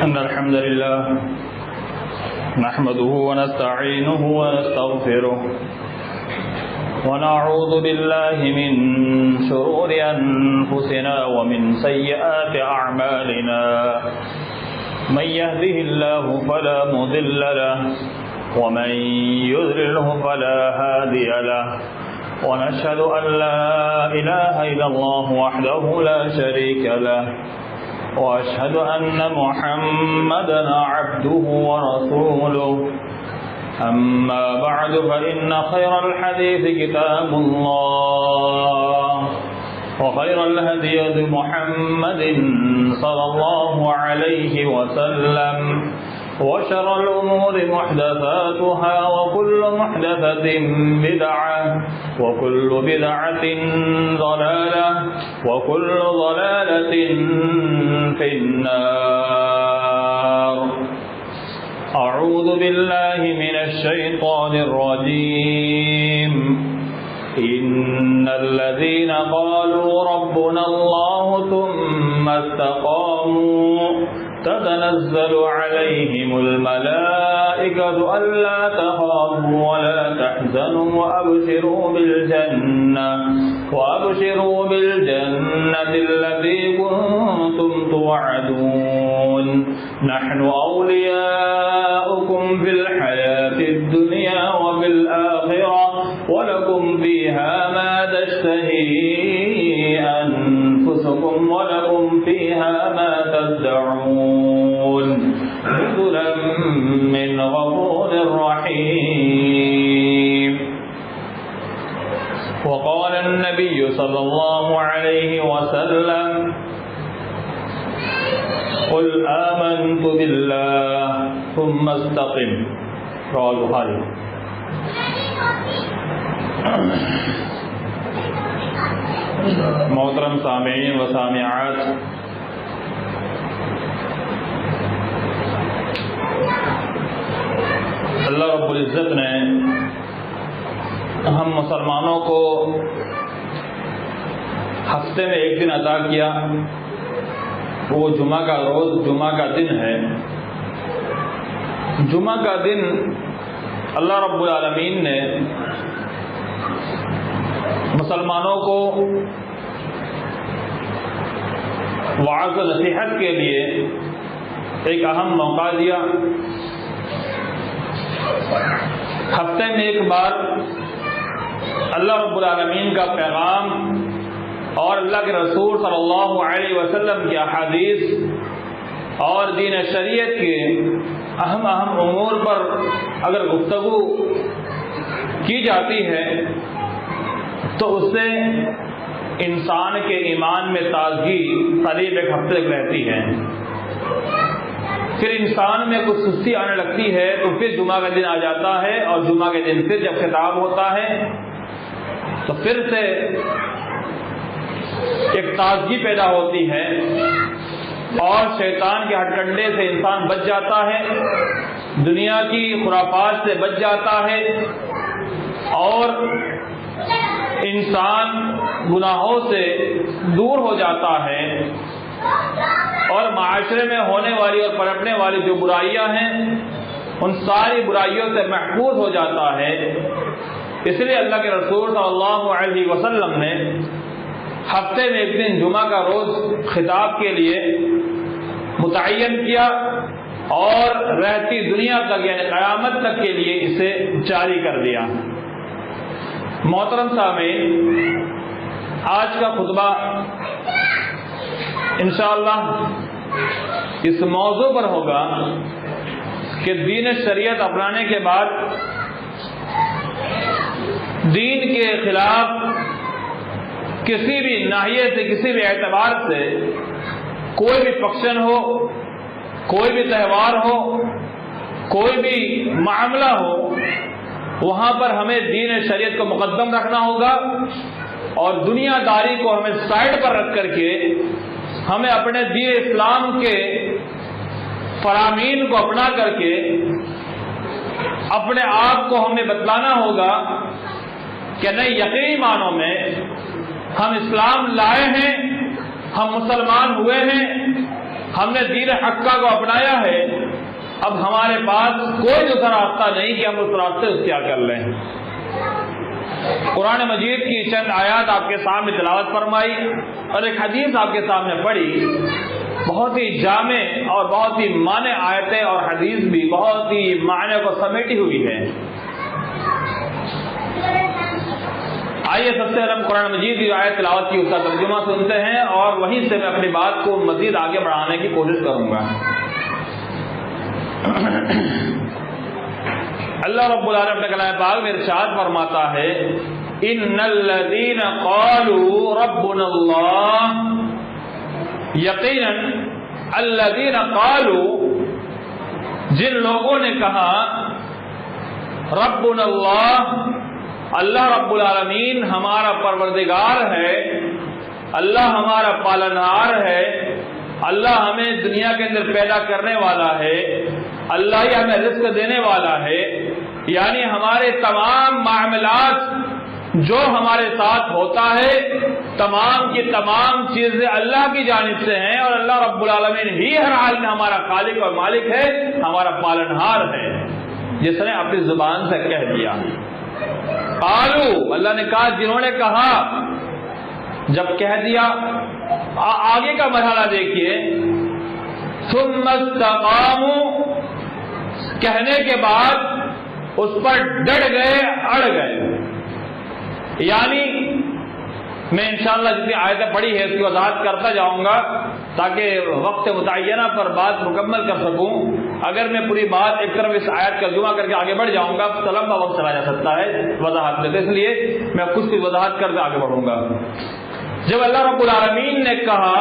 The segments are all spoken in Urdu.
إن الحمد لله نحمده ونستعينه ونستغفره ونعوذ بالله من شرور أنفسنا ومن سيئات أعمالنا من يهده الله فلا مضل له ومن يضلله فلا هادي له ونشهد أن لا إله إلا الله وحده لا شريك له وأشهد أن محمدًا عبده ورسوله أما بعد فإن خير الحديث كتاب الله وخير الهدي هدي محمد صلى الله عليه وسلم وشر الأمور محدثاتها وكل محدثة بدعة وكل بدعة ضلالة وكل ضلالة في النار. أعوذ بالله من الشيطان الرجيم. إن الذين قالوا ربنا الله ثم استقاموا تتنزل عليهم الملائكة ألا تخافوا ولا تحزنوا وأبشروا بالجنة التي كنتم توعدون نحن أولياؤكم في الحياة الدنيا وفي الآخرة ولكم فيها ما تشتهي أنفسكم ولكم فيها ما تدعون نزلا من غفور رحيم. وقال النبي صلى الله عليه وسلم قل آمنت بالله ثم استقم. رواه البخاري. محترم سامعین و سامعات، اللہ رب العزت نے ہم مسلمانوں کو ہفتے میں ایک دن عطا کیا، وہ جمعہ کا روز، جمعہ کا دن ہے. جمعہ کا دن اللہ رب العالمین نے مسلمانوں کو وعظ و نصیحت کے لیے ایک اہم موقع دیا. ہفتے میں ایک بار اللہ رب العالمین کا پیغام اور اللہ کے رسول صلی اللہ علیہ وسلم کی احادیث اور دین شریعت کے اہم امور پر اگر گفتگو کی جاتی ہے تو اس سے انسان کے ایمان میں تازگی قریب ایک ہفتے تک رہتی ہے. پھر انسان میں کچھ سستی آنے لگتی ہے تو پھر جمعہ کا دن آ جاتا ہے، اور جمعہ کے دن پھر جب خطاب ہوتا ہے تو پھر سے ایک تازگی پیدا ہوتی ہے اور شیطان کے ہتھ کنڈے سے انسان بچ جاتا ہے، دنیا کی خرافات سے بچ جاتا ہے اور انسان گناہوں سے دور ہو جاتا ہے اور معاشرے میں ہونے والی اور پلٹنے والی جو برائیاں ہیں ان ساری برائیوں سے محفوظ ہو جاتا ہے. اس لیے اللہ کے رسول صلی اللہ علیہ وسلم نے ہفتے میں ایک دن جمعہ کا روز خطاب کے لیے متعین کیا اور رہتی دنیا تک یعنی قیامت تک کے لیے اسے جاری کر دیا. محترم سامعین، آج کا خطبہ انشاءاللہ اس موضوع پر ہوگا کہ دین شریعت اپنانے کے بعد دین کے خلاف کسی بھی ناحیے سے، کسی بھی اعتبار سے کوئی بھی فنکشن ہو، کوئی بھی تہوار ہو، کوئی بھی معاملہ ہو، وہاں پر ہمیں دین شریعت کو مقدم رکھنا ہوگا اور دنیا داری کو ہمیں سائڈ پر رکھ کر کے ہمیں اپنے دین اسلام کے فرامین کو اپنا کر کے اپنے آپ کو ہمیں بتلانا ہوگا کہ نہیں، یقینی معنوں میں ہم اسلام لائے ہیں، ہم مسلمان ہوئے ہیں ہم نے دین حقہ کو اپنایا ہے، اب ہمارے پاس کوئی دوسرا راستہ نہیں کہ ہم اس راستے اختیار کر لیں۔ قرآن مجید کی چند آیات آپ کے سامنے تلاوت فرمائی اور ایک حدیث آپ کے سامنے پڑھی، بہت ہی جامع اور بہت ہی معنی آیتیں اور حدیث بھی بہت ہی معنی کو سمیٹی ہوئی ہے۔ آئیے سب سے پہلے ہم قرآن مجید کی آیت تلاوت کی اس کا ترجمہ سنتے ہیں اور وہیں سے میں اپنی بات کو مزید آگے بڑھانے کی کوشش کروں گا۔ اللہ رب العالمین اپنے کلام پاک میں ارشاد فرماتا ہے، ان الذین قالوا ربنا اللہ، یقیناً الذین قالوا، جن لوگوں نے کہا ربنا اللہ، اللہ رب العالمین ہمارا پروردگار ہے، اللہ ہمارا پالنہار ہے، اللہ ہمیں دنیا کے اندر پیدا کرنے والا ہے، اللہ ہی ہمیں رزق دینے والا ہے، یعنی ہمارے تمام معاملات جو ہمارے ساتھ ہوتا ہے تمام کی تمام چیزیں اللہ کی جانب سے ہیں، اور اللہ رب العالمین ہی ہر حال میں ہمارا خالق اور مالک ہے، ہمارا پالنہار ہے، جس نے اپنی زبان سے کہہ دیا۔ قالو، اللہ نے کہا جنہوں نے کہا، جب کہہ دیا آگے کا مرحلہ دیکھیے، ثم استقاموا، کہنے کے بعد اس پر ڈٹ گئے، اڑ گئے، یعنی میں انشاءاللہ جتنی آیتیں پڑھی ہے اس کی وضاحت کرتا جاؤں گا تاکہ وقت متعینہ پر بات مکمل کر سکوں۔ اگر میں پوری بات ایک طرف اس آیت کا ترجمہ کر کے آگے بڑھ جاؤں گا تو لمبا وقت چلا جا سکتا ہے وضاحت میں، اس لیے میں کچھ کی وضاحت کر کے آگے بڑھوں گا۔ جب اللہ رب العالمین نے کہا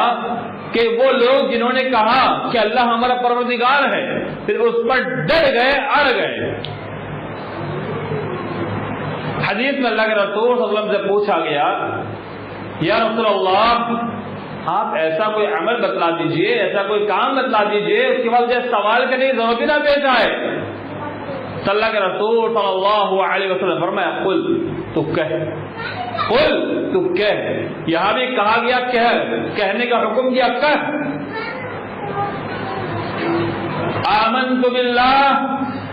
کہ وہ لوگ جنہوں نے کہا کہ اللہ ہمارا پروردگار ہے، پھر اس پر ڈٹ گئے، اڑ گئے۔ حدیث میں اللہ کے رسول صلی اللہ علیہ وسلم سے پوچھا گیا، یا رسول اللہ آپ ایسا کوئی عمل بتلا دیجئے، ایسا کوئی کام بتلا دیجئے اس کے بعد مجھے سوال کرنے کی ضرورت ہی نہ پیش آئے۔ تو اللہ کے رسول صلی اللہ علیہ وسلم فرمایا، قل، تو کہہ، قل، تو کہہ، یہاں بھی کہا گیا کہنے کا حکم دیا، کہہ، آمنت باللہ،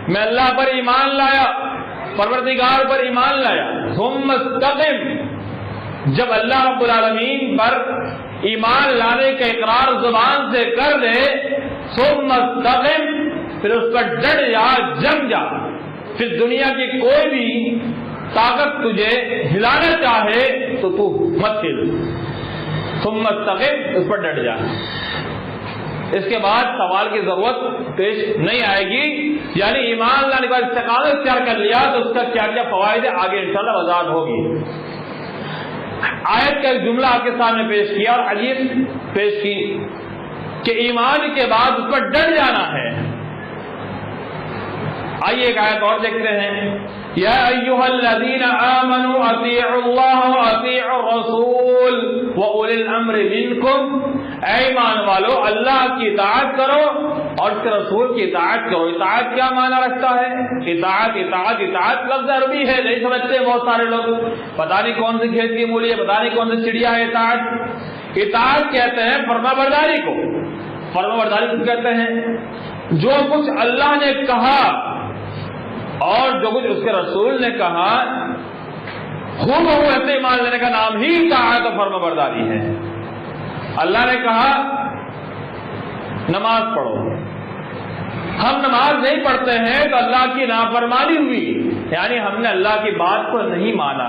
میں اللہ پر ایمان لایا، پروردگار پر ایمان لایا، ثم استقم، جب اللہ رب العالمین پر ایمان لانے کا اقرار زبان سے کر دے، ثم استقم، پھر اس پر ڈٹ جا، جم جا، پھر دنیا کی کوئی بھی طاقت تجھے ہلانا چاہے تو تو مت ہل، ثم استقم، اس پر ڈٹ جا، اس کے بعد سوال کی ضرورت پیش نہیں آئے گی، یعنی ایمان لانے کے بعد استقامت اختیار کر لیا تو اس کا کیا کیا فوائد ہے آگے انشاءاللہ وضاحت ہوگی۔ آیت کا ایک جملہ آپ کے سامنے پیش کیا اور حدیث پیش کی کہ ایمان کے بعد اس پر ڈٹ جانا ہے۔ آئیے ایک آیت اور دیکھتے ہیں، یا ایھا الذین آمنوا اطیعوا اللہ واطیعوا الرسول واولی الامر منکم، اے ایمان والو اللہ کی اطاعت کرو اور اس کے رسول کی اطاعت کرو۔ اطاعت کیا معنی رکھتا ہے؟ اطاعت لفظ عربی ہے، نہیں سمجھتے بہت سارے لوگ، پتہ نہیں کون سی کھیت کی مولی ہے، پتہ نہیں کون سی چڑیا ہے۔ اطاعت کہتے ہیں فرما برداری کو، فرما برداری کو کہتے ہیں جو کچھ اللہ نے کہا اور جو کچھ اس کے رسول نے کہا ہم ایسے ایمان لینے کا نام ہی اطاعت و فرما برداری ہے۔ اللہ نے کہا نماز پڑھو، ہم نماز نہیں پڑھتے ہیں تو اللہ کی نافرمانی ہوئی، یعنی ہم نے اللہ کی بات کو نہیں مانا۔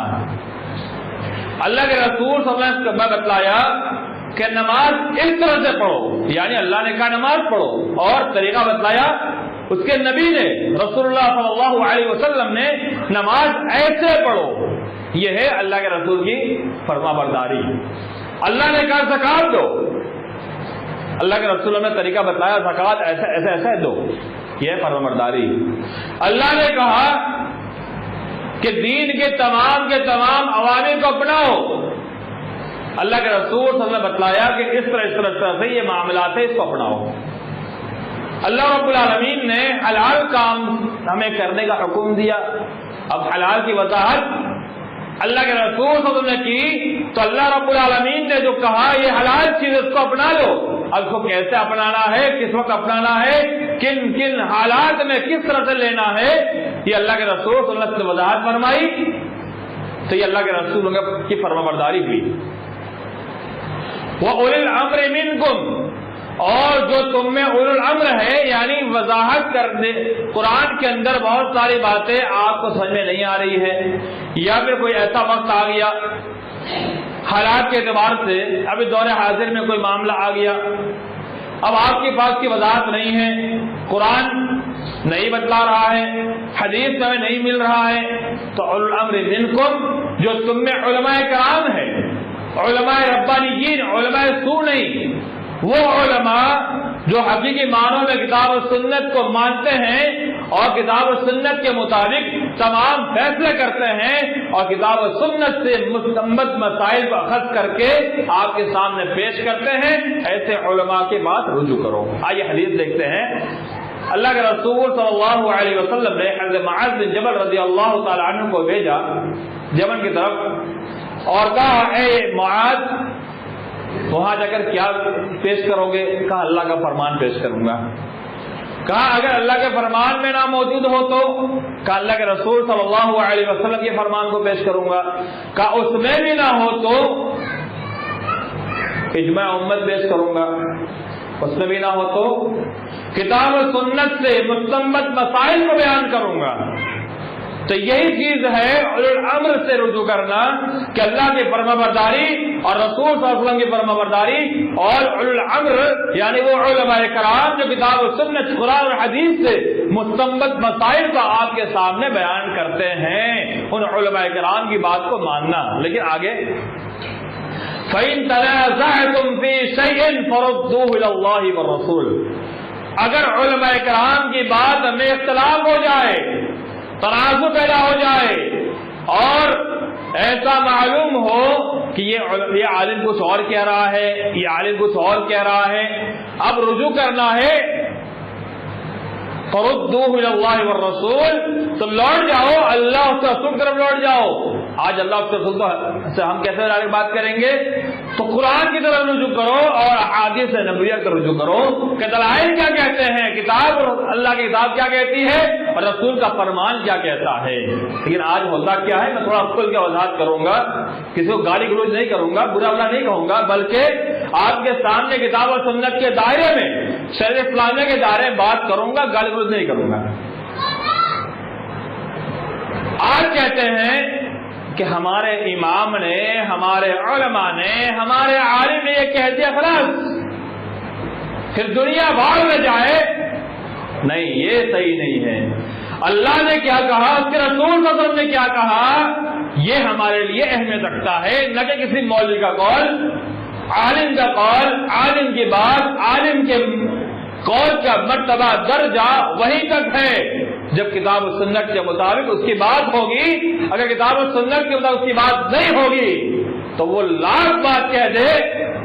اللہ کے رسول صلی اللہ علیہ وسلم نے بتلایا کہ نماز اس طرح سے پڑھو، یعنی اللہ نے کہا نماز پڑھو، اور طریقہ بتلایا اس کے نبی نے، رسول اللہ صلی اللہ علیہ وسلم نے، نماز ایسے پڑھو، یہ ہے اللہ کے رسول کی فرما برداری۔ اللہ نے کہا زکات دو، اللہ کے رسول نے طریقہ بتلایا زکات ایسے دو، یہ ہے فرما برداری۔ اللہ نے کہا کہ دین کے تمام عوامل کو اپناؤ، اللہ کے رسول صلی اللہ علیہ وسلم نے بتلایا کہ اس طرح سے یہ معاملات ہے، اس کو اپناؤ۔ اللہ رب العالمین نے حلال کام ہمیں کرنے کا حکم دیا، اب حلال کی وضاحت اللہ کے رسول صلی اللہ علیہ وسلم نے کی تو اللہ رب العالمین نے جو کہا یہ حلال چیز اس کو اپنا لو، اب اس کو کیسے اپنانا ہے، کس وقت اپنانا ہے، کن کن حالات میں کس طرح سے لینا ہے، یہ اللہ کے رسول صلی اللہ علیہ وسلم نے وضاحت فرمائی. تو یہ اللہ کے رسول کی فرمانبرداری ہوئی. وَأُولِي الْأَمْرِ مِنْكُمْ، اور جو تم میں اولو الامر ہے، یعنی وضاحت کر دے. قرآن کے اندر بہت ساری باتیں آپ کو سمجھ میں نہیں آ رہی ہے، یا پھر کوئی ایسا وقت آ گیا حالات کے اعتبار سے، ابھی دور حاضر میں کوئی معاملہ آ گیا، اب آپ کے پاس کی وضاحت نہیں ہے، قرآن نہیں بتلا رہا ہے، حدیث میں نہیں مل رہا ہے، تو اولو الامر منکم، جو تم میں علماء کرام ہے، علماء ربانیین، علماء سو نہیں، وہ علماء جو حقیقی معنوں میں کتاب و سنت کو مانتے ہیں اور کتاب و سنت کے مطابق تمام فیصلے کرتے ہیں اور کتاب و سنت سے مستنبط مسائل کو اخذ کر کے آپ کے سامنے پیش کرتے ہیں، ایسے علماء کے بات رجوع کرو. آئیے حدیث دیکھتے ہیں. اللہ کے رسول صلی اللہ علیہ وسلم نے حضرت معاذ بن جبل رضی اللہ تعالی عنہ کو بھیجا یمن کی طرف اور کہا، اے معاذ وہاں جا کر کیا پیش کرو گے؟ کہا اللہ کا فرمان پیش کروں گا. کہا اگر اللہ کے فرمان میں نہ موجود ہو تو؟ کہا اللہ کے رسول صلی اللہ علیہ وسلم کے فرمان کو پیش کروں گا. کہا اس میں بھی نہ ہو تو اجماع امت پیش کروں گا. اس میں بھی نہ ہو تو کتاب و سنت سے مستنبط مسائل کو بیان کروں گا. تو یہی چیز ہے اولو الامر سے رجوع کرنا، کہ اللہ کی فرمانبرداری اور رسول صلی اللہ علیہ وسلم کی فرمانبرداری، اور اولو الامر یعنی وہ علماء کرام جو کتاب و سنت قرآن اور حدیث سے مستنبط مسائل کو آپ کے سامنے بیان کرتے ہیں، ان علماء کرام کی بات کو ماننا. لیکن آگے فَإِن تَنَازَعْتُمْ فِي شَيْءٍ فَرُدُّوهُ إِلَى اللَّهِ وَالرَّسُولِ، اگر علماء کرام کی بات میں اختلاف ہو جائے، تنازع پیدا ہو جائے اور ایسا معلوم ہو کہ یہ عالم کچھ اور کہہ رہا ہے، یہ عالم کچھ اور کہہ رہا ہے، اب رجوع کرنا ہے، فَرُدُّوهُ إِلَى اللَّهِ وَالرَّسُولِ، تو لوٹ جاؤ اللہ اس کے رسول کی طرف لوٹ جاؤ. آج اللہ کے رسول سے ہم کیسے ڈائریکٹ بات کریں گے؟ تو قرآن کی طرف رجوع کرو اور احادیث نبویہ کی طرف رجوع کرو کہ دلائل کیا کہتے ہیں، کتاب اللہ کی کتاب کیا کہتی ہے اور رسول کا فرمان کیا کہتا ہے. لیکن آج ہوتا کیا ہے، میں تھوڑا کھل کے وضاحت کروں گا، کسی کو گالی گلوچ نہیں کروں گا، برا بلا نہیں کہوں گا، بلکہ آپ کے سامنے کتاب و سنت کے دائرے میں، شریعت اسلامیہ کے دائرے میں بات کروں گا، گالی گلوچ نہیں کروں گا. آج کہتے ہیں کہ ہمارے امام نے، ہمارے علماء نے، ہمارے عالم نے یہ کہہ دیا خلاص، پھر دنیا بھاگ نہ جائے. نہیں، یہ صحیح نہیں ہے. اللہ نے کیا کہا، اس کے رسول صلی اللہ علیہ وسلم نے کیا کہا، یہ ہمارے لیے اہمیت رکھتا ہے، نہ کہ کسی مولوی کا قول. عالم کا قول، عالم کی بات، عالم کے قول کا مرتبہ درجہ وہیں تک ہے جب کتاب و سنت کے مطابق اس کی بات ہوگی. اگر کتاب و سنت کے مطابق اس کی بات نہیں ہوگی تو وہ لاکھ بات کہہ دے،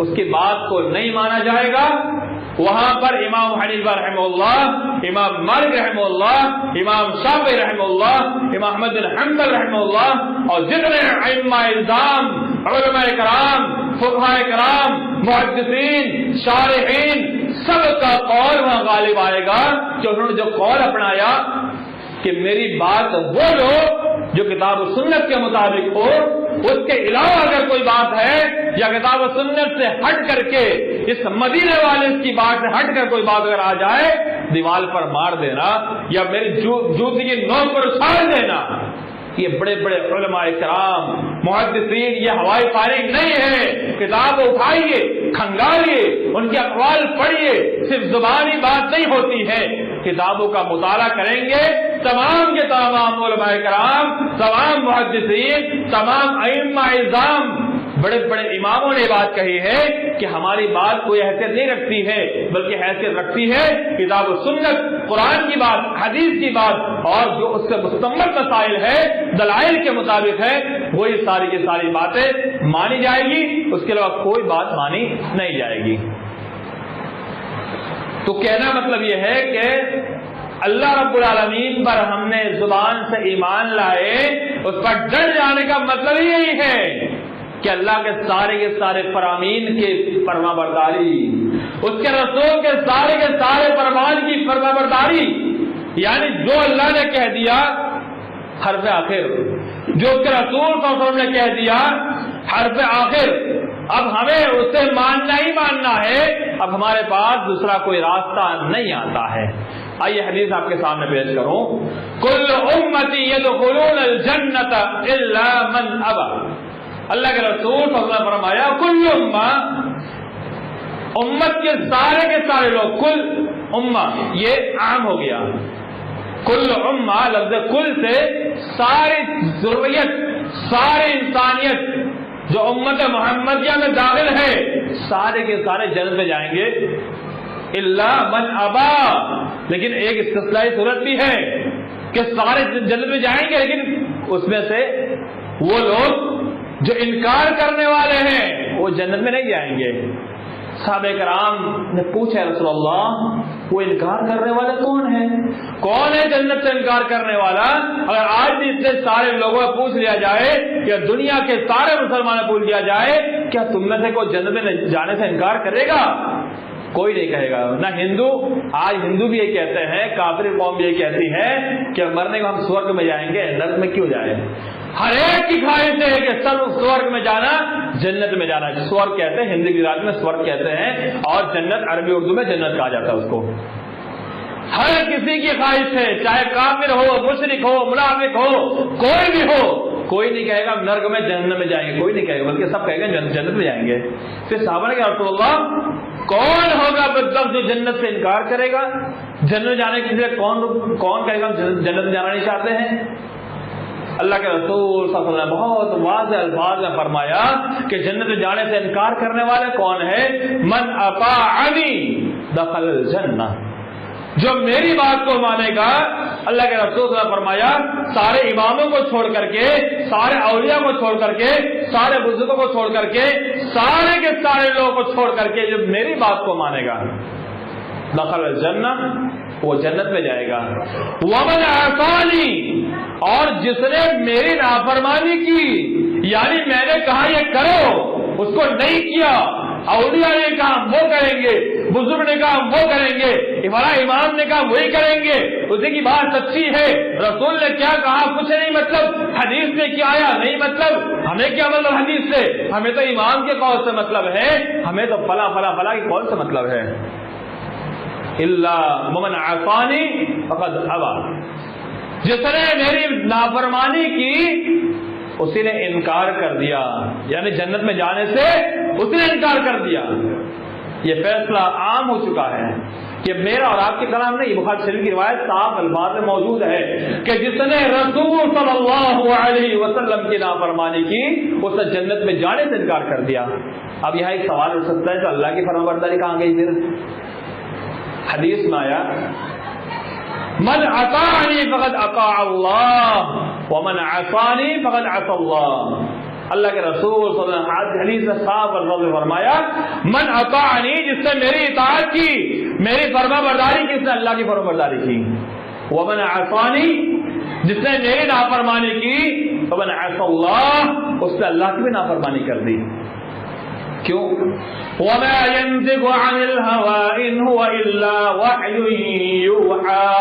اس کی بات کو نہیں مانا جائے گا. وہاں پر امام حنیفہ رحمہ اللہ، امام مالک رحمہ اللہ، امام شافعی رحمہ اللہ، امام احمد بن حنبل رحمہ اللہ اور جتنے ائمہ الزام، علماء کرام، فقہاء کرام، محدثین، شارحین، سب کا قول وہاں غالب آئے گا کہ انہوں نے جو قول اپنایا کہ میری بات وہ لو جو کتاب و سنت کے مطابق ہو، اس کے علاوہ اگر کوئی بات ہے یا کتاب و سنت سے ہٹ کر کے اس مدینے والے کی بات سے ہٹ کر کوئی بات اگر آ جائے، دیوال پر مار دینا یا میری جوتی کی نوک پر اچھال دینا. یہ بڑے بڑے علماء کرام، محدثین، یہ ہوائی فائرنگ نہیں ہے. کتاب اٹھائیے، کھنگالیے، ان کے اقوال پڑھیے. صرف زبانی بات نہیں ہوتی ہے، کتابوں کا مطالعہ کریں گے. تمام کے تمام علماء کرام، تمام محدثین، تمام ائمہ اعظام، بڑے بڑے اماموں نے بات کہی ہے کہ ہماری بات کوئی حیثیت نہیں رکھتی ہے، بلکہ حیثیت رکھتی ہے کتاب و سنت، قرآن کی بات، حدیث کی بات، اور جو اس سے مستمل مسائل ہے، دلائل کے مطابق ہے، وہی ساری کی ساری باتیں مانی جائے گی. اس کے علاوہ کوئی بات مانی نہیں جائے گی. تو کہنا مطلب یہ ہے کہ اللہ رب العالمین پر ہم نے زبان سے ایمان لائے، اس پر ڈر جانے کا مطلب ہی یہی ہے کہ اللہ کے سارے فرامین کی فرما برداری، اس کے رسول کے سارے فرمان کی فرما برداری، یعنی جو اللہ نے کہہ دیا حرف آخر، جو اس کے رسول صلی اللہ علیہ وسلم نے کہہ دیا حرف آخر، اب ہمیں اسے ماننا ہی ماننا ہے، اب ہمارے پاس دوسرا کوئی راستہ نہیں آتا ہے۔ آئیے حدیث آپ کے سامنے پیش کروں، کل امتی یدخلون الجنت الا من ابا، اللہ کے رسول صلی اللہ علیہ وسلم نے فرمایا کل امت کے سارے لوگ، کل امہ یہ عام ہو گیا، کل امہ لفظ کل سے ساری ذریت، ساری انسانیت جو امت محمدیہ میں داخل ہے سارے کے سارے جنت میں جائیں گے، الا من ابا، لیکن ایک استثنائی صورت بھی ہے کہ سارے جنت میں جائیں گے، لیکن اس میں سے وہ لوگ جو انکار کرنے والے ہیں وہ جنت میں نہیں جائیں گے۔ صحابہ کرام نے پوچھا رسول اللہ وہ انکار کرنے والے کون ہیں؟ کون ہے جنت سے انکار کرنے والا؟ اگر آج بھی اتنے سارے لوگوں سے پوچھ لیا جائے یا دنیا کے سارے مسلمانوں پوچھ لیا جائے کیا تم میں سے کوئی جنت میں جانے سے انکار کرے گا؟ کوئی نہیں کہے گا۔ نہ ہندو، آج ہندو بھی یہ کہتے ہیں، کافر قوم بھی یہ کہتی ہے کہ مرنے کو ہم سورگ میں جائیں گے، نرک میں کیوں جائیں؟ ہر ایک کی خواہش ہے کہ سب سورگ میں جانا، جنت میں جانا۔ سورگ کہتے ہیں ہندی گجرات میں سورگ کہتے ہیں، اور جنت عربی اردو میں جنت کہا جاتا ہے اس کو۔ ہر کسی کی خواہش ہے، چاہے کافر ہو، مشرک ہو، منافق ہو، کوئی بھی ہو، کوئی نہیں کہے گا نرک میں جنت میں جائیں گے، کوئی نہیں کہے گا، بلکہ سب کہے گا جنت میں جائیں گے۔ پھر صحابہ نے کہا رسول اللہ کون ہوگا بدبخت جو جنت سے انکار کرے گا؟ جنت میں جانے کے لیے کون کہے گا جنت میں جانا نہیں چاہتے ہیں؟ اللہ کے رسول صلی اللہ علیہ وسلم نے بہت واضح الفاظ میں فرمایا کہ جنت میں جانے سے انکار کرنے والے کون ہے؟ من اطاعنی دخل الجنہ، جو میری بات کو مانے گا۔ اللہ کے رسول صلی اللہ علیہ وسلم نے فرمایا سارے اماموں کو چھوڑ کر کے، سارے اولیاء کو چھوڑ کر کے، سارے بزرگوں کو چھوڑ کر کے، سارے کے سارے لوگوں کو چھوڑ کر کے جو میری بات کو مانے گا دخل الجنہ، وہ جنت میں جائے گا۔ ومن عصانی، اور جس نے میری نافرمانی کی، یعنی میں نے کہا یہ کرو اس کو نہیں کیا، اولیاء نے کہا وہ کریں گے، بزرگ نے کہا وہ کریں گے، ہمارا امام نے کہا وہی کریں گے، اسی کی بات سچی ہے، رسول نے کیا کہا کچھ نہیں مطلب، حدیث میں کیا آیا نہیں مطلب، ہمیں کیا مطلب حدیث سے، ہمیں تو امام کے قول سے مطلب ہے، ہمیں تو فلاں فلاں فلاں کے قول سے مطلب ہے۔ الا من عصانی فقد ابا، جس نے میری نافرمانی کی اسی نے انکار کر دیا، یعنی جنت میں جانے سے اس نے انکار کر دیا۔ یہ فیصلہ عام ہو چکا ہے کہ میرا اور آپ کے کلام نہیں، بخاری شریف کی روایت صاف الفاظ میں موجود ہے کہ جس نے رسول صلی اللہ علیہ وسلم کی نافرمانی کی اس نے جنت میں جانے سے انکار کر دیا۔ اب یہاں ایک سوال اٹھ سکتا ہے کہ اللہ کی فرمانبرداری کہاں گئی؟ پھر حدیث میں آیا من اطاعنی فقد اطاع اللہ ومن عصانی فقد عصى اللہ۔ اللہ کے رسول صلی اللہ علیہ وسلم حدیث میں صاف الفاظ میں فرمایا من اطاعنی، جس نے میری اطاعت کی، میری فرما برداری کی، اس نے اللہ کی فرما برداری کی، ومن عصانی، جس نے میری نافرمانی کی، فمن عصى اللہ، اس نے اللہ کی بھی نافرمانی کر دی۔ کیوں؟ وَمَا يَنطِقُ عَنِ الْهَوَىٰ إِنْ هُوَ إِلَّا وَحْيٌ يُوحَىٰ۔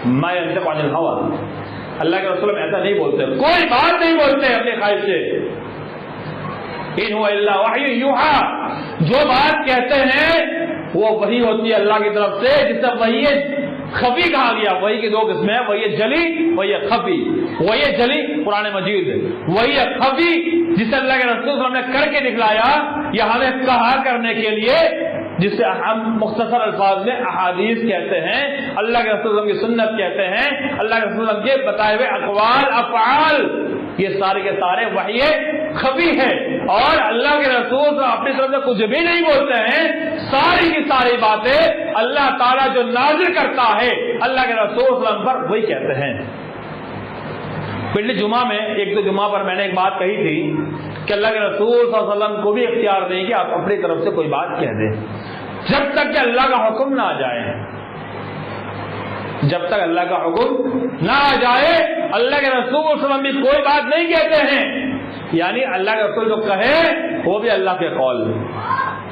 مَا يَنطِقُ عَنِ الْهَوَىٰ، اللہ کے رسول ایسا نہیں بولتے، کوئی بات نہیں بولتے اپنی خواہش سے۔ إِنْ هُوَ إِلَّا وَحْيٌ يُوحَىٰ، جو بات کہتے ہیں وہ وحی ہوتی ہے اللہ کی طرف سے، جس سے وحی خفی کہا گیا۔ وحی کی دو قسمیں ہیں، وحی جلی، وحی خفی۔ وحی جلی قرآن مجید، وحی خفی جسے اللہ کے رسول صلی اللہ علیہ وسلم نے کر کے دکھلایا یا ہمیں کہا کرنے کے لیے، جسے ہم مختصر الفاظ میں احادیث کہتے ہیں، اللہ کے رسول صلی اللہ علیہ وسلم کی سنت کہتے ہیں، اللہ کے رسول صلی اللہ علیہ وسلم کے بتائے ہوئے اقوال افعال، یہ سارے کے سارے وحی خفی ہے، اور اللہ کے رسول صلی اللہ علیہ وسلم اپنی طرف سے کچھ بھی نہیں بولتے ہیں، ساری کی ساری باتیں اللہ تعالیٰ جو نازل کرتا ہے اللہ کے رسول صلی اللہ علیہ وسلم پر وہی کہتے ہیں۔ پچھلے جمعہ میں ایک دو جمعہ پر میں نے ایک بات کہی تھی کہ اللہ کے رسول صلی اللہ علیہ وسلم کو بھی اختیار نہیں کہ آپ اپنی طرف سے کوئی بات کہہ دیں، جب تک کہ اللہ کا حکم نہ آ جائے، جب تک اللہ کا حکم نہ آ جائے اللہ کے رسول صلی اللہ علیہ وسلم بھی کوئی بات نہیں کہتے ہیں۔ یعنی اللہ کے رسول جو کہے وہ بھی اللہ کے قول،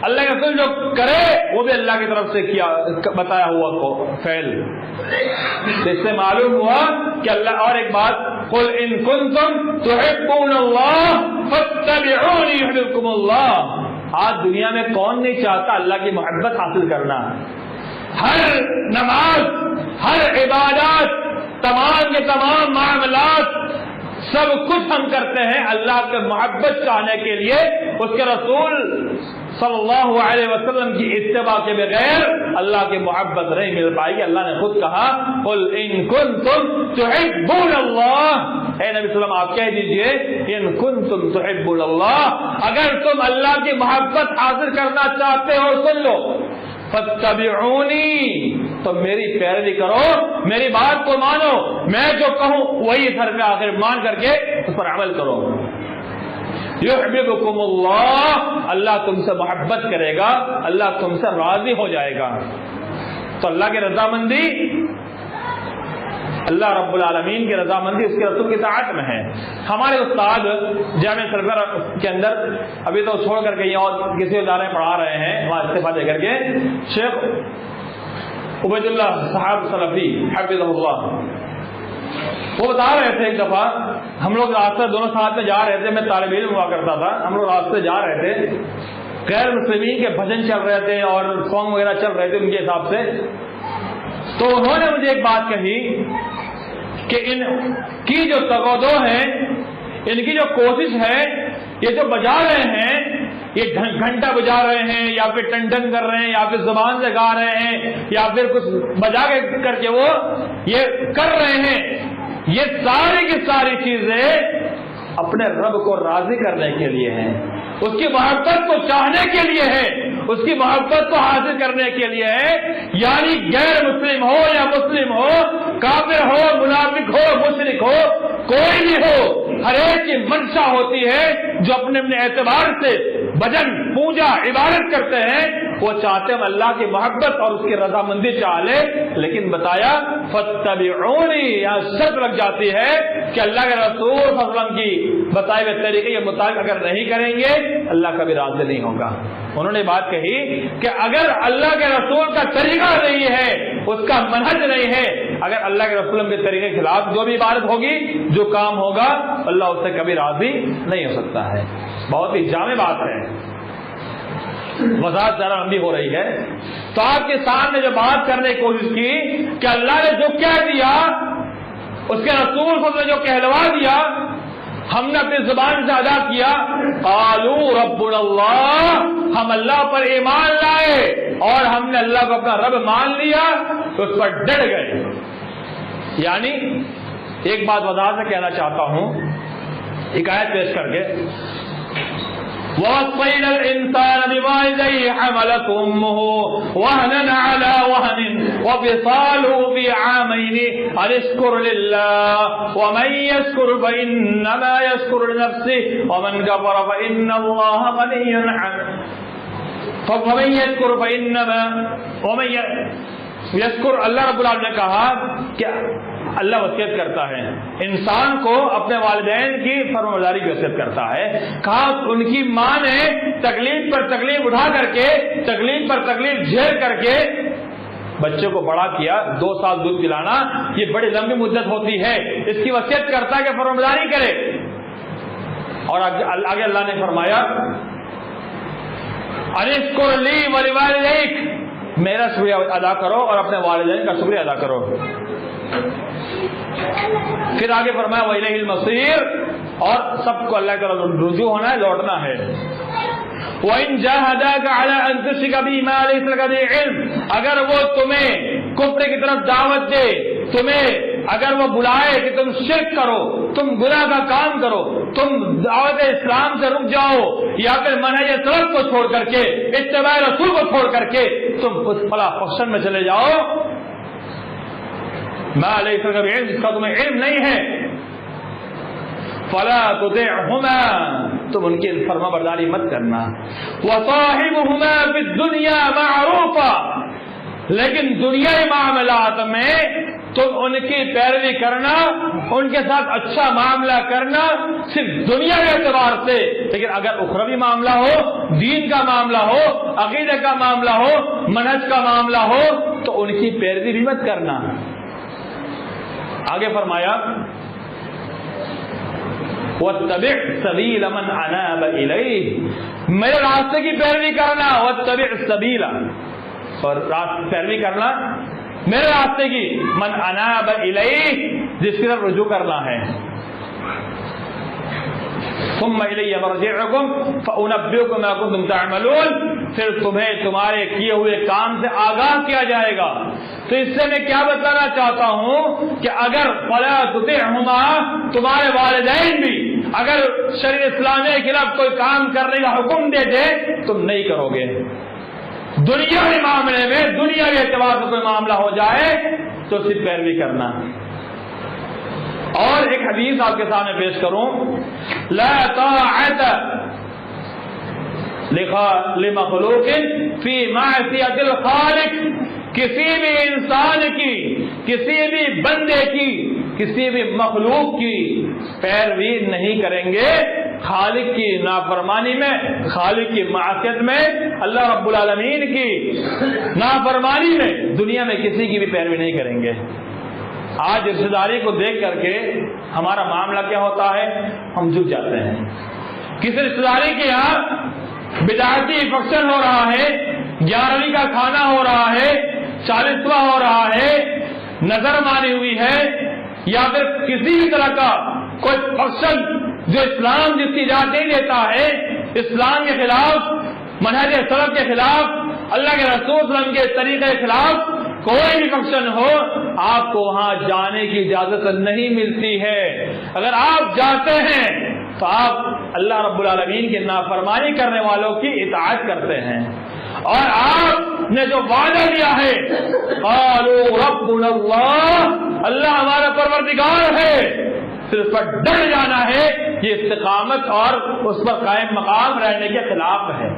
اللہ کے رسول جو کرے وہ بھی اللہ کی طرف سے کیا بتایا ہوا فعل۔ اس سے معلوم ہوا کہ اللہ، اور ایک بات، قل ان کنتم تحبون اللہ فاتبعونی یحببکم اللہ۔ آج دنیا میں کون نہیں چاہتا اللہ کی محبت حاصل کرنا؟ ہر نماز، ہر عبادات، تمام کے تمام معاملات، سب کچھ ہم کرتے ہیں اللہ کے محبت چاہنے کے لیے۔ اس کے رسول صلی اللہ علیہ وسلم کی اتباع کے بغیر اللہ کی محبت نہیں مل پائے گی۔ اللہ نے خود کہا قل ان کنتم تحبون اللہ، اے نبی صلی اللہ علیہ وسلم آپ کہہ دیجئے ان کنتم تحبون اللہ، اگر تم اللہ کی محبت حاصل کرنا چاہتے ہو، سن لو، فاتبعونی، تو میری پیروی کرو، میری بات کو مانو، میں جو کہوں وہی سر پہ آخر مان کر کے اس پر عمل کرو۔ یحببکم اللہ، اللہ تم سے محبت کرے گا، اللہ تم سے راضی ہو جائے گا۔ تو اللہ کی رضامندی، اللہ رب العالمین کی رضامندی اس کے رسول کی اطاعت میں ہے۔ ہمارے استاد جامعہ سرور کے اندر ابھی تو چھوڑ کر کے اور کسی ادارے میں پڑھا رہے ہیں، وہاں استعفیٰ دے کر کے، شیخ عبید اللہ صاحب سلفی حفظہ اللہ، وہ بتا رہے تھے ایک دفعہ ہم لوگ راستے دونوں ساتھ میں جا رہے تھے، میں طالب علم ہوا کرتا تھا، ہم لوگ راستے جا رہے تھے، غیر مسلمین کے بھجن چل رہے تھے اور سانگ وغیرہ چل رہے تھے ان کے حساب سے، تو انہوں نے مجھے ایک بات کہی کہ ان کی جو تگودو ہے، ان کی جو کوشش ہے، یہ جو بجا رہے ہیں، یہ گھنٹا بجا رہے ہیں یا پھر ٹن ٹن کر رہے ہیں یا پھر زبان سے گا رہے ہیں یا پھر کچھ بجا کے کر کے وہ یہ کر رہے ہیں، یہ ساری کی ساری چیزیں اپنے رب کو راضی کرنے کے لیے ہیں، اس کی محبت کو چاہنے کے لیے ہے، اس کی محبت کو حاصل کرنے کے لیے ہے۔ یعنی غیر مسلم ہو یا مسلم ہو، کافر ہو، منافق ہو، مشرک ہو، کوئی بھی ہو، ہر ایک کی منشا ہوتی ہے جو اپنے اپنے اعتبار سے بھجن، پوجا، عبادت کرتے ہیں، وہ چاہتے ہیں اللہ کی محبت اور اس کی رضامندی چاہ لے، لیکن بتایا فاتبعونی، یہاں شرط لگ جاتی ہے کہ اللہ کے رسول صلی اللہ علیہ وسلم کی بتائے ہوئے طریقے کے مطابق اگر نہیں کریں گے اللہ کبھی راضی نہیں ہوگا۔ انہوں نے بات کہی کہ اگر اللہ کے رسول کا طریقہ نہیں ہے، اس کا منہج نہیں ہے، اگر اللہ کے رسول کے طریقے کے خلاف جو بھی عبادت ہوگی، جو کام ہوگا، اللہ اس سے کبھی راضی نہیں ہو سکتا ہے۔ بہت ہی جامع بات ہے، وضاحت ذرا لمبی ہو رہی ہے، تو آپ کے سامنے جو بات کرنے کی کوشش کی کہ اللہ نے جو کہہ دیا، اس کے رسول صلی اللہ علیہ وسلم نے جو کہلوا دیا، ہم نے اپنی زبان سے ادا کیا، قالوا ربنا اللہ، ہم اللہ پر ایمان لائے اور ہم نے اللہ کو اپنا رب مان لیا، تو اس پر ڈٹ گئے۔ یعنی ایک بات وضاحت سے کہنا چاہتا ہوں، ایک آیت پیش کر کے، وَوَصَّيْنَا الْإِنسَانَ بِوَالِدَيْهِ حَمَلَتْهُ أُمُّهُ وَهْنًا عَلَى وَهْنٍ وَفِصَالُهُ فِي عَامَيْنِ أَنِ اشْكُرْ لِلَّهِ وَمَن يَشْكُرْ فَإِنَّمَا يَشْكُرُ لِنَفْسِهِ وَمَن كَفَرَ فَإِنَّ اللَّهَ غَنِيٌّ حَمِيدٌ فَمَن يَشْكُرْ فَإِنَّمَا وَمَن يَشْكُرْ، اللہ رب العالمین نے کہا کہ اللہ وصیت کرتا ہے انسان کو اپنے والدین کی فرمانبرداری کی وصیت کرتا ہے۔ کہا ان کی ماں نے تکلیف پر تکلیف اٹھا کر کے، تکلیف پر تکلیف جھیل کر کے بچے کو بڑا کیا، 2 سال دودھ پلانا یہ بڑی لمبی مدت ہوتی ہے، اس کی وصیت کرتا ہے کہ فرمانبرداری کرے۔ اور آگے اللہ نے فرمایا انشکر لی ولوالدیک، میرا شکریہ ادا کرو اور اپنے والدین کا شکریہ ادا کرو۔ پھر آگے فرمایا وَإِلَيْهِ الْمَصِيرُ، اور سب کو اللہ کا رجوع ہونا ہے، لوٹنا ہے۔ وَإِن جَاهَدَاكَ عَلَىٰ أَن تُشْرِكَ بِي مَا لَيْسَ لَكَ بِهِ عِلْمٌ، اگر وہ تمہیں کفر کی طرف دعوت دے، تمہیں اگر وہ بلائے کہ تم شرک کرو، تم گناہ کا کام کرو، تم دعوت اسلام سے رک جاؤ، یا پھر منہج سلف کو چھوڑ کر کے، اتباع رسول کو چھوڑ کر کے تم اس فلاں فنکشن میں چلے جاؤ، ما لیس لک بہ علم، جس کا تمہیں علم نہیں ہے، فلا تطعهما، تم ان کی فرما برداری مت کرنا، وصاحبهما فی الدنیا معروفا، لیکن دنیائی معاملات میں تم ان کی پیروی کرنا، ان کے ساتھ اچھا معاملہ کرنا صرف دنیا کے اعتبار سے، لیکن اگر اخروی معاملہ ہو، دین کا معاملہ ہو، عقیدے کا معاملہ ہو، منہج کا معاملہ ہو، تو ان کی پیروی بھی مت کرنا۔ آگے فرمایا وَاتَّبِعْ سَبِيلَ مَنْ أَنَابَ إِلَيْهِ، میرے راستے کی پیروی کرنا، وَاتَّبِعْ سَبِيلَ، اور پیروی کرنا میرے راستے کی، من اناب الیہ، جس کی طرف رجوع کرنا ہے، ثم الی مرجعکم فانبئکم بما کنتم تعملون، پھر تمہیں تمہارے کیے ہوئے کام سے آگاہ کیا جائے گا۔ تو اس سے میں کیا بتانا چاہتا ہوں کہ اگر فلا تطعهما، تمہارے والدین بھی اگر شریعت اسلامی کے خلاف کوئی کام کرنے کا حکم دے دے تم نہیں کرو گے۔ دنیاوی معاملے میں، دنیاوی اعتبار سے کوئی معاملہ ہو جائے تو صرف پیروی کرنا۔ اور ایک حدیث آپ کے سامنے پیش کروں، لا طاعت لمخلوق فی معصیت الخالق، کسی بھی انسان کی، کسی بھی بندے کی، کسی بھی مخلوق کی پیروی نہیں کریں گے خالق کی نافرمانی میں، خالق کی معصیت میں، اللہ رب العالمین کی نافرمانی میں، دنیا میں کسی کی بھی پیروی نہیں کریں گے۔ آج رشتہ داری کو دیکھ کر کے ہمارا معاملہ کیا ہوتا ہے، ہم جھک جاتے ہیں۔ کسی رشتہ داری کے یہاں بدعتی فنکشن ہو رہا ہے، 11ویں کا کھانا ہو رہا ہے، 40واں ہو رہا ہے، نظر مانی ہوئی ہے، یا پھر کسی بھی طرح کا کوئی فنکشن جو اسلام جس کی اجازت نہیں دیتا ہے، اسلام کے خلاف، منہج سلف کے خلاف، اللہ کے رسول صلی اللہ علیہ وسلم کے طریقے کے خلاف کوئی بھی فنکشن ہو، آپ کو وہاں جانے کی اجازت نہیں ملتی ہے۔ اگر آپ جاتے ہیں تو آپ اللہ رب العالمین کی نافرمانی کرنے والوں کی اطاعت کرتے ہیں، اور آپ نے جو وعدہ دیا ہے قالوا ربنا اللہ، اللہ ہمارا پروردگار ہے، صرف پر ڈٹ جانا ہے، یہ استقامت اور اس پر قائم مقام رہنے کے خلاف ہے،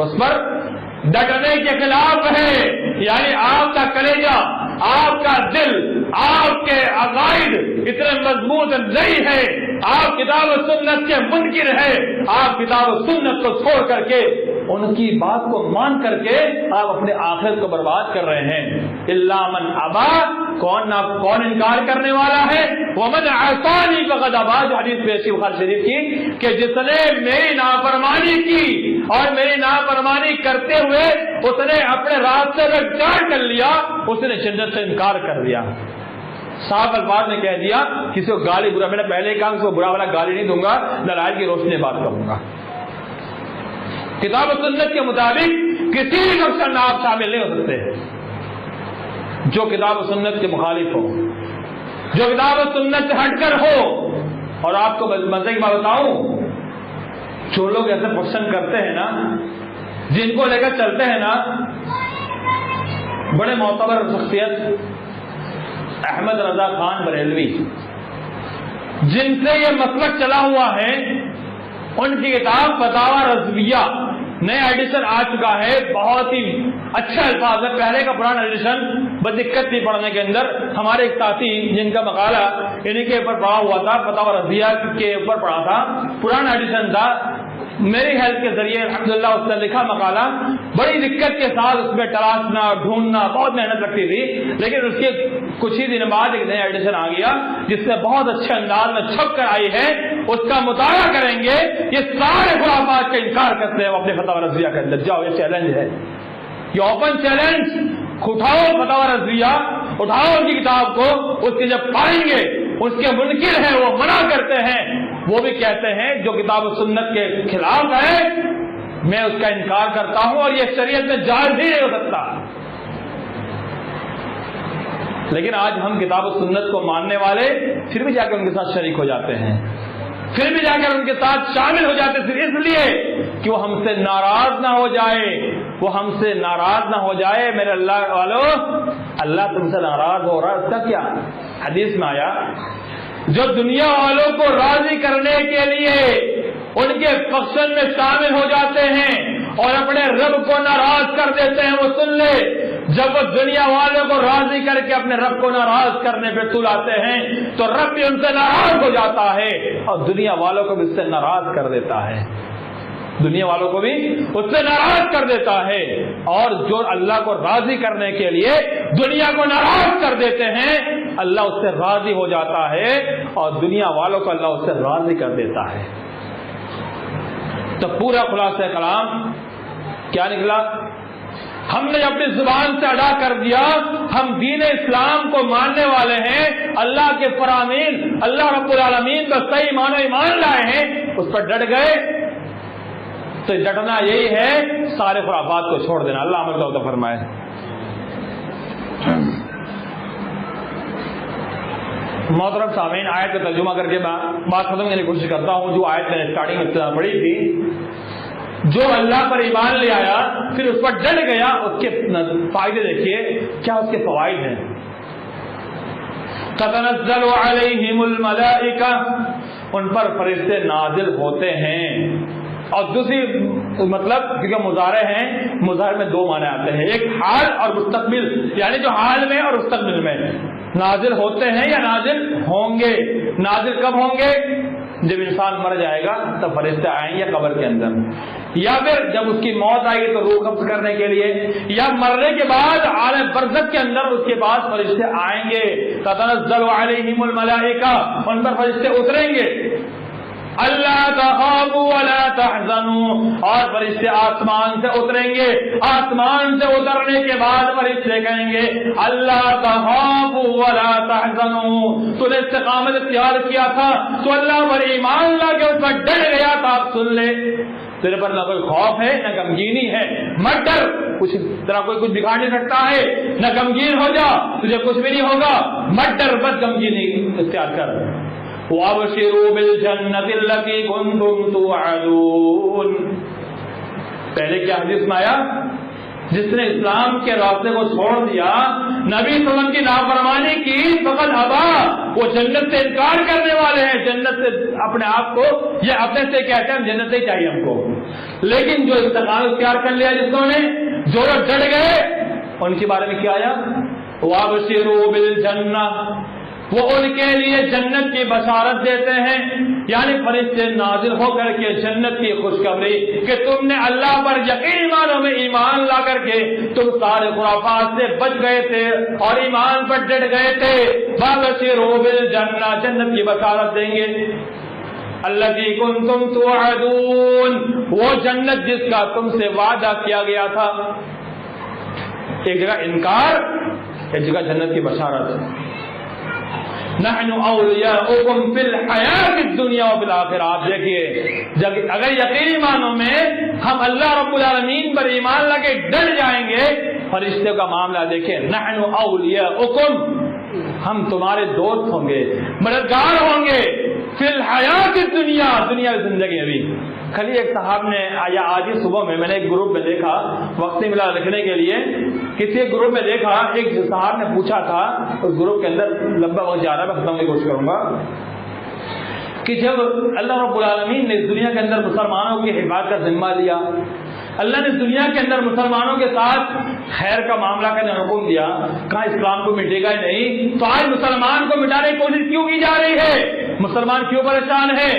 اس پر ڈٹنے کے خلاف ہے۔ یعنی آپ کا کلیجہ، آپ کا دل، آپ کے عقائد اتنے مضبوط نہیں ہے، آپ کتاب و سنت کے منکر ہے، آپ کتاب و سنت کو چھوڑ کر کے ان کی بات کو مان کر کے آپ اپنے آخرت کو برباد کر رہے ہیں۔ الا من ابا، کون انکار کرنے والا ہے، ومن عصانی فقد ابا، جو حدیث پیش بخاری شریف کی کہ جس نے میری نافرمانی کی اور میری نافرمانی کرتے ہوئے اس نے اپنے راستے میں ٹرن کر لیا، اس نے جنت سے انکار کر دیا۔ صاحب الفاظ نے کہہ دیا، کسی کو گالی برا، میں نے پہلے ہی کہا کسی کو برا والا گالی نہیں دوں گا، دلائل کی روشنی میں بات کروں گا۔ کتاب و سنت کے مطابق کسی بھی فنکشن میں آپ شامل نہیں ہو سکتے جو کتاب و سنت کے مخالف ہو، جو کتاب و سنت سے ہٹ کر ہو۔ اور آپ کو مزے کی بات بتاؤں، جو لوگ ایسے فنکشن کرتے ہیں نا، جن کو لے کر چلتے ہیں نا، بڑے معتبر شخصیت احمد رضا خان بریلوی، جن سے یہ مسلک چلا ہوا ہے، ان کی کتاب فتاوی رضویہ نیا ایڈیشن آ چکا ہے، بہت ہی اچھا الفاظ ہے، پہلے کا پرانا ایڈیشن بس دقت تھی پڑھنے کے اندر۔ ہمارے ایک ساتھی جن کا مقالہ انہیں کے اوپر پڑھا ہوا تھا، فتاوی رضویہ کے اوپر پڑھا تھا، پرانا ایڈیشن تھا، میری ہیلپ کے ذریعے الحمدللہ اس نے لکھا مقالہ، بڑی دقت کے ساتھ اس میں تلاشنا، ڈھونڈنا، بہت محنت لگتی تھی، لیکن اس کے کچھ ہی دن بعد ایک نیا ایڈیشن آ گیا جس سے بہت اچھے انداز میں چھپ کر آئی ہے۔ اس کا مطالعہ کریں گے، یہ سارے خرافات کا انکار کرتے ہیں اپنے فتاوی رضویہ کے اندر۔ جاؤ، یہ چیلنج ہے، یہ اوپن چیلنج، اٹھاؤ فتاوی رضویہ، اٹھاؤ ان کی کتاب کو، اس کے جب پائیں گے اس کے منکر ہیں، وہ منع کرتے ہیں، وہ بھی کہتے ہیں جو کتاب و سنت کے خلاف ہے میں اس کا انکار کرتا ہوں اور یہ شریعت میں جائز ہی نہیں ہو سکتا۔ لیکن آج ہم کتاب و سنت کو ماننے والے پھر بھی جا کر ان کے ساتھ شریک ہو جاتے ہیں، پھر بھی جا کر ان کے ساتھ شامل ہو جاتے، صرف اس لیے کہ وہ ہم سے ناراض نہ ہو جائے، وہ ہم سے ناراض نہ ہو جائے۔ میرے اللہ والو، اللہ تم سے ناراض ہو رہا ہے، اس کا کیا؟ حدیث میں آیا جو دنیا والوں کو راضی کرنے کے لیے ان کے فنکشن میں شامل ہو جاتے ہیں اور اپنے رب کو ناراض کر دیتے ہیں، وہ سن لے، جب وہ دنیا والوں کو راضی کر کے اپنے رب کو ناراض کرنے پہ تل آتے ہیں تو رب بھی ان سے ناراض ہو جاتا ہے اور دنیا والوں کو بھی اس سے ناراض کر دیتا ہے، دنیا والوں کو بھی اس سے ناراض کر دیتا ہے۔ اور جو اللہ کو راضی کرنے کے لیے دنیا کو ناراض کر دیتے ہیں، اللہ اس سے راضی ہو جاتا ہے اور دنیا والوں کو اللہ اس سے راضی کر دیتا ہے۔ تو پورا خلاصہ کلام کیا نکلا؟ ہم نے اپنی زبان سے ادا کر دیا، ہم دین اسلام کو ماننے والے ہیں، اللہ کے فرامین، اللہ رب العالمین کا صحیح معنی ایمان لائے ہیں، اس پر ڈٹ گئے۔ تو ڈٹنا یہی ہے، سارے خرافات کو چھوڑ دینا۔ اللہ عمل کا فرمائے۔ محترم سامعین، آیت کا ترجمہ کر کے بات ختم کرنے کی کوشش کرتا ہوں۔ جو آیت میں نے اسٹارٹنگ میں پڑھی تھی، جو اللہ پر ایمان لے آیا پھر اس پر ڈٹ گیا، اس کے فائدے دیکھیے کیا اس کے فوائد ہیں۔ تتنزل علیہم الملائکہ، ان پر فرشتے نازل ہوتے ہیں۔ اور دوسری مطلب کیونکہ مضارع ہیں، مضارع میں دو معنی آتے ہیں، ایک حال اور مستقبل، یعنی جو حال میں اور مستقبل میں نازل ہوتے ہیں یا نازل ہوں گے۔ نازل کب ہوں گے؟ جب انسان مر جائے گا تب فرشتے آئیں گے قبر کے اندر، یا پھر جب اس کی موت آئے گی تو روح قبض کرنے کے لیے، یا مرنے کے بعد عالم برزخ کے اندر اس کے پاس فرشتے آئیں گے۔ تتنزل علیہم الملائکہ، ان پر فرشتے اتریں گے۔ اللہ تخافوا ولا تحزنوا، اور فرشتے آسمان سے اتریں گے۔ آسمان سے اترنے کے بعد فرشتے کہیں گے اللہ تخافوا ولا تحزنوا، تو نے استقامت اختیار کیا تھا تو اللہ پر ایمان لا کے اس پر ڈر گیا تھا، آپ سن لے، تیرے پر نہ کوئی خوف ہے نہ غمگینی ہے، مت ڈر، کچھ تیرا کوئی کچھ بگاڑ نہیں سکتا ہے، نہ غمگین ہو جا، تجھے کچھ بھی نہیں ہوگا، مت ڈر، بس غمگینی اختیار کر۔ وَأَبْشِرُوا بِالْجَنَّةِ الَّتِي كُنتُمْ تُوعَدُونَ، پہلے کیا حدیث میں آیا؟ جس نے اسلام کے راستے کو چھوڑ دیا، نبی صلی اللہ علیہ وسلم کی نافرمانی کی، فقط ابا، وہ جنت سے انکار کرنے والے ہیں، جنت سے اپنے آپ کو، یہ اپنے سے کہتے ہیں ہم جنت سے چاہیے ہم کو۔ لیکن جو استقامت اختیار کر لیا جس نے، جو لوگ ڈٹ گئے، ان کے بارے میں کیا آیا؟ وَأَبْشِرُوا بِالْجَنَّةِ، وہ ان کے لیے جنت کی بشارت دیتے ہیں، یعنی فرشتے نازل ہو کر کے جنت کی خوشخبری کہ تم نے اللہ پر یقینی معنوں میں ایمان لا کر کے تم سارے خرافات سے بچ گئے تھے اور ایمان پر ڈٹ گئے تھے۔ وَبَشِّرْهُ بِالْجَنَّةِ، جنت کی بشارت دیں گے۔ الَّتِي كُنتُمْ تُوعَدُونَ، وہ جنت جس کا تم سے وعدہ کیا گیا تھا۔ ایک جگہ انکار، ایک جگہ جنت کی بشارت۔ نحن اولیاؤکم فی الحیات الدنیا وفی الآخرہ، آپ دیکھیے اگر یقینی معنوں میں ہم اللہ رب العالمین پر ایمان لا کے ڈر جائیں گے، فرشتے کا معاملہ دیکھیں، نحن اولیاؤکم، ہم تمہارے دوست ہوں گے، مددگار ہوں گے، فی الحیات الدنیا، دنیا کی زندگی میں بھی۔ کل ایک صاحب نے یا آج ہی صبح میں نے ایک گروپ میں دیکھا، وقت نہیں ملا لکھنے کے لیے، کسی ایک گروپ میں دیکھا، ایک صاحب نے پوچھا تھا، اس گروپ کے اندر لمبا وقت جا رہا ہے، میں ختم کی کوشش کروں گا، کہ جب اللہ رب العالمین نے اس دنیا کے اندر مسلمانوں کی حفاظت کا ذمہ لیا، اللہ نے دنیا کے اندر مسلمانوں کے ساتھ خیر کا معاملہ کرنے کا حکم دیا، کہاں اسلام کو مٹے گا ہی نہیں، تو آج مسلمان کو مٹانے کی کوشش کیوں کی جا رہی ہے؟ مسلمان کیوں پریشان ہے؟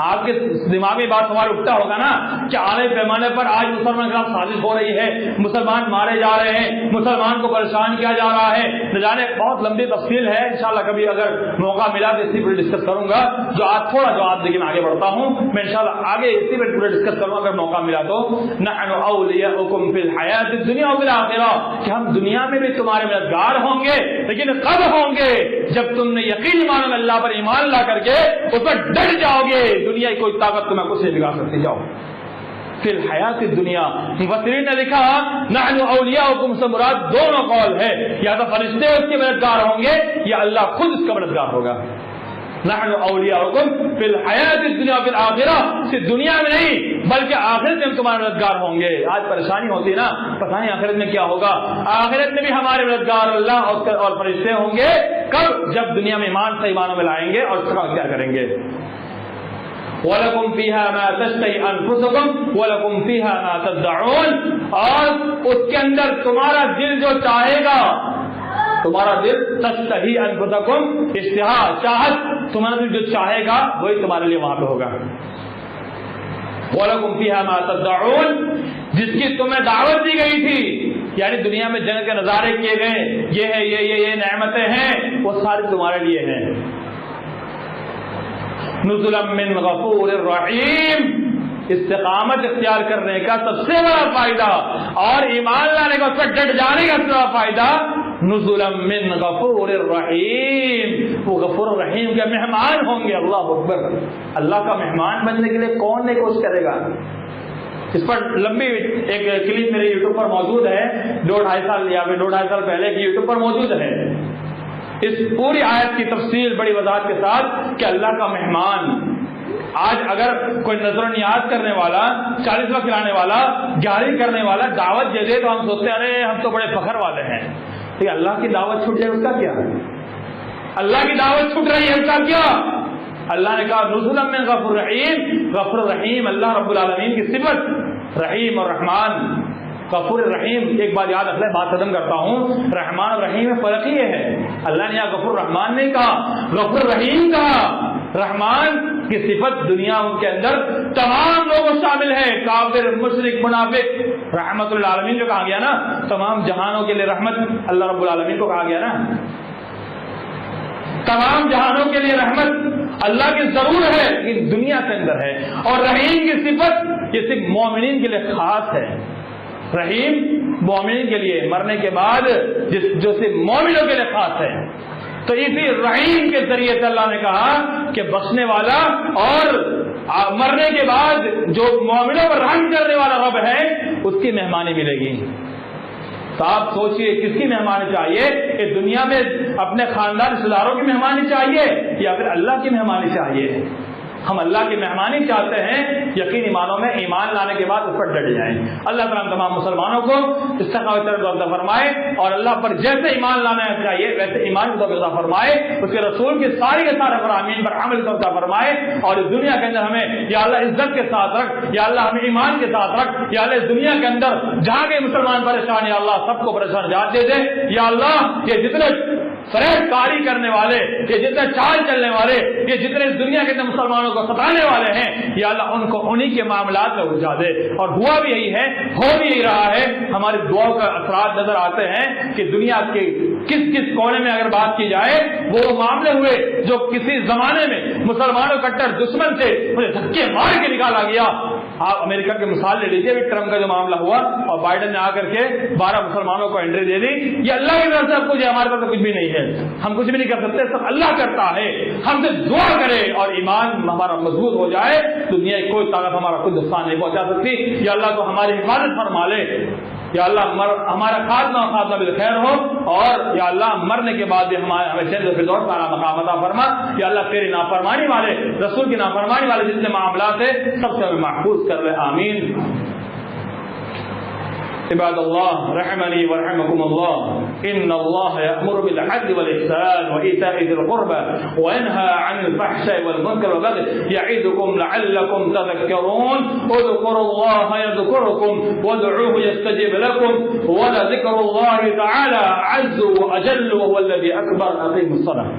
آپ کے دماغ میں بات سوال اٹھتا ہوگا نا کہ اعلیٰ پیمانے پر آج مسلمان کے خلاف سازش ہو رہی ہے، مسلمان مارے جا رہے ہیں، مسلمان کو پریشان کیا جا رہا ہے، نہ جانے بہت لمبی تفصیل ہے، انشاءاللہ کبھی اگر موقع ملا تو اسی پر ڈسکس کروں گا، جو آج تھوڑا جواب دے کے میں آگے بڑھتا ہوں، میں انشاءاللہ آگے اسی پر پورے ڈسکس کروں گا اگر موقع ملا تو۔ نحن اولیاؤکم فی الحیات الدنیا وفی الآخرہ، کہ ہم دنیا میں بھی تمہارے مددگار ہوں گے، لیکن کب ہوں گے؟ جب تم نے یقینی معنوں میں اللہ پر ایمان لا کر کے اس پر ڈٹ جاؤ گے، دنیا کی کوئی طاقت تمہیں کچھ نہیں بگاڑ سکتی۔ جاؤ فی الحیات الدنیا، مفسرین نے لکھا نحن اولیاؤکم سے مراد دونوں قول ہے، یا تو فرشتے اس کے مددگار ہوں گے یا اللہ خود اس کا مددگار ہوگا۔ نحن اولیاؤکم فی الحیات الدنیا فی الآخرہ، صرف دنیا میں نہیں بلکہ آخرت میں ہم تمہارے مددگار ہوں گے۔ آج پریشانی ہوتی ہے نا، پتہ نہیں آخرت میں کیا ہوگا، آخرت میں بھی ہمارے مددگار اللہ اور فرشتے ہوں گے، کب؟ جب دنیا میں ایمان سے ایمانوں میں لائیں گے اور اس کا اختیار کریں گے۔ وَلَكُمْ فِيهَا مَا تَشْتَهِي أَنفُسُكُمْ وَلَكُمْ فِيهَا مَا تَدَّعُونَ، اور اس کے اندر تمہارا دل جو چاہے گا، تمہارا دل تشتہی انفسکم، اشتہا چاہت، تمہارا دل جو چاہے گا وہی تمہارے لیے وہاں پہ ہوگا۔ وَلَكُمْ فِيهَا مَا تَدَّعُونَ، جس کی تمہیں دعوت دی گئی تھی، یعنی دنیا میں جنت کے نظارے کیے گئے، یہ ہے یہ نعمتیں ہیں، وہ ساری تمہارے لیے ہیں۔ نزلا من غفور الرحیم، استقامت اختیار کرنے کا سب سے بڑا فائدہ اور ایمان لانے کا، اس پر ڈٹ جانے کا سب سے بڑا فائدہ، نزلا من غفور الرحیم، وہ غفور الرحیم کے مہمان ہوں گے۔ اللہ اکبر، اللہ کا مہمان بننے کے لیے کون نہیں کوشش کرے گا؟ اس پر لمبی ایک کلپ میرے یوٹیوب پر موجود ہے، 2-2.5 سال یا پھر 2-2.5 سال پہلے کی یوٹیوب پر موجود ہے۔ اس پوری آیت کی تفصیل بڑی وضاحت کے ساتھ کہ اللہ کا مہمان، آج اگر کوئی نظر و نیاز کرنے والا، 40واں کھلانے والا، 11ویں کرنے والا دعوت دے دے تو ہم سوچتے ہیں ارے ہم تو بڑے فخر والے ہیں، تو اللہ کی دعوت چھوٹ جائے اس کا کیا؟ اللہ کی دعوت چھوٹ رہی ہے اس کا کیا؟ اللہ نے کہا نزلا من غفور الرحیم، غفور الرحیم اللہ رب العالمین کی صفت، رحیم اور رحمان، غفور الرحیم۔ ایک بات یاد رکھ لیں، بات ختم کرتا ہوں، رحمان اور رحیم میں فرق یہ ہے، اللہ نے یہاں غفور الرحمان نہیں کہا، غفور الرحیم کہا۔ رحمان کی صفت دنیا کے اندر تمام لوگوں شامل ہے، کافر، مشرک، منافق، رحمت للعالمین جو کہا گیا نا، تمام جہانوں کے لیے رحمت اللہ رب العالمین کو کہا گیا نا، تمام جہانوں کے لیے رحمت اللہ کی ضرور ہے لیکن دنیا کے اندر ہے، اور رحیم کی صفت یہ صرف مومنین کے لیے خاص ہے۔ رحیم مومنین کے لیے مرنے کے بعد جو صرف مومنوں کے لیے خاص ہے، تو اسی رحیم کے ذریعے سے اللہ نے کہا کہ بخشنے والا اور مرنے کے بعد جو مومنوں پر رحم کرنے والا رب ہے اس کی مہمانی ملے گی۔ تو آپ سوچئے کس کی مہمانی چاہیے؟ کہ دنیا میں اپنے خاندان رشتہ داروں کی مہمانی چاہیے یا پھر اللہ کی مہمانی چاہیے؟ ہم اللہ کی مہمانی چاہتے ہیں، یقینی معنوں میں ایمان لانے کے بعد اس پر ڈٹ جائیں۔ اللہ تعالیٰ تمام مسلمانوں کو استقامت عطا فرمائے اور اللہ پر جیسے ایمان لانا چاہیے ویسے ایمان کو عطا فرمائے، اس کے رسول کی ساری کے سارے فرامین پر عمل عطا فرمائے، اور اس دنیا کے اندر ہمیں یا اللہ عزت کے ساتھ رکھ، یا اللہ ہمیں ایمان کے ساتھ رکھ، یا اللہ اس دنیا کے اندر جہاں کے مسلمان پریشان یا اللہ سب کو پریشان نجات دے دے، یا اللہ یہ جتنے فریب کاری کرنے والے، یہ جتنے چال چلنے والے، یہ جتنے اس دنیا کے اندر مسلمانوں کو ستانے والے ہیں، یا اللہ ان کو انہی کے معاملات میں الجھا دے۔ اور ہوا بھی یہی ہے، ہو بھی یہی رہا ہے، ہماری دعاؤں کا اثرات نظر آتے ہیں کہ دنیا کے کس کس کونے میں اگر بات کی جائے وہ معاملے ہوئے جو کسی زمانے میں مسلمانوں کٹر دشمن سے مجھے دھکے مار کے نکالا گیا۔ آپ امریکہ کی مثال لے لیجیے، ٹرمپ کا جو معاملہ ہوا اور بائیڈن نے آ کر کے 12 مسلمانوں کو انٹری دے دی، یہ اللہ کی طرف سے سب کچھ ہے، ہمارے پاس تو کچھ بھی نہیں ہے، ہم کچھ بھی نہیں کر سکتے، سب اللہ کرتا ہے۔ ہم سے دعا کرے اور ایمان ہمارا مضبوط ہو جائے، دنیا کی کوئی طاقت ہمارا کوئی نقصان نہیں پہنچا سکتی۔ یا اللہ تو ہماری حفاظت فرما لے، یا اللہ ہمارا خاتمہ بالخیر ہو، اور یا اللہ مرنے کے بعد بھی ہمیں جنت الفردوس کا مقام عطا فرما۔ یا اللہ تیری نافرمانی والے، رسول کی نافرمانی والے جتنے معاملات ہیں سب سے ہمیں محفوظ کر لے، آمین۔ عباد اللہ رحمني ورحمكم الله ان الله يأمر بالعدل والإحسان وإيتاء ذي القربى وينهى عن الفحشاء والمنكر والبغي يعظكم لعلكم تذكرون اذكروا الله يذكركم وادعوه يستجب لكم ولذكر الله تعالى عز وأجل وهو الذي أكبر. أقيموا الصلاة.